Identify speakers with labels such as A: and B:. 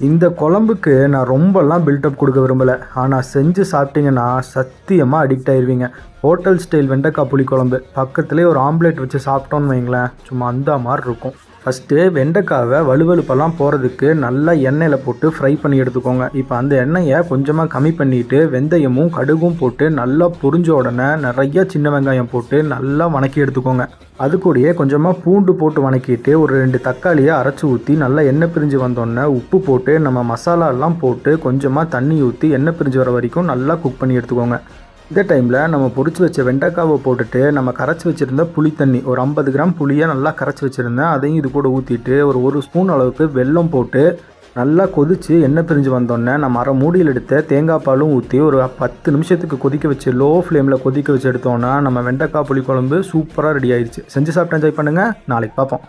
A: இந்த குழம்புக்கு நான் ரொம்பலாம் பில்டப் கொடுக்க விரும்பலை, ஆனால் செஞ்சு சாப்பிட்டீங்கன்னா சத்தியமாக அடிக்ட் ஆயிடுவீங்க. ஹோட்டல் ஸ்டைல் வெண்டைக்காய் புளிக்குழம்பு பக்கத்துலேயே ஒரு ஆம்லேட் வச்சு சாப்பிட்டோன்னு வைங்களேன், சும்மா அந்த மாதிரி இருக்கும். ஃபஸ்ட்டு வெண்டைக்காவை வலுவலுப்பெல்லாம் போகிறதுக்கு நல்லா எண்ணெயில் போட்டு ஃப்ரை பண்ணி எடுத்துக்கோங்க. இப்போ அந்த எண்ணெயை கொஞ்சமாக கம்மி பண்ணிவிட்டு வெந்தயமும் கடுகும் போட்டு நல்லா பொரிஞ்ச உடனே நிறையா சின்ன வெங்காயம் போட்டு நல்லா வணக்கி எடுத்துக்கோங்க. அது கூடயே கொஞ்சமாக பூண்டு போட்டு வணக்கிட்டு ஒரு 2 தக்காளியை அரைச்சி ஊற்றி நல்லா எண்ணெய் பிரிஞ்சு வந்தோடனே உப்பு போட்டு நம்ம மசாலாலாம் போட்டு கொஞ்சமாக தண்ணி ஊற்றி எண்ணெய் பிரிஞ்சு வர வரைக்கும் நல்லா குக் பண்ணி எடுத்துக்கோங்க. இந்த டைமில் நம்ம பொரிச்சு வச்ச வெண்டைக்காவை போட்டுட்டு நம்ம கரைச்சி வச்சுருந்த புளி தண்ணி ஒரு 50 கிராம் புளியை நல்லா கரைச்சி வச்சுருந்தேன், அதையும் இது கூட ஊற்றிட்டு ஒரு ஸ்பூன் அளவுக்கு வெல்லம் போட்டு நல்லா கொதித்து எண்ணெய் பிரிஞ்சு வந்தோடனே நம்ம அரை மூடியில் எடுத்த தேங்காய் பாலும் ஊற்றி ஒரு 10 நிமிஷத்துக்கு கொதிக்க வச்சு லோ ஃப்ளேமில் கொதிக்க வச்சு எடுத்தோன்னா நம்ம வெண்டைக்காய் புளிக்குழம்பு சூப்பராக ரெடி ஆயிடுச்சு. செஞ்சு சாப்பிட்டு என்ஜாய் பண்ணுங்கள். நாளைக்கு பார்ப்போம்.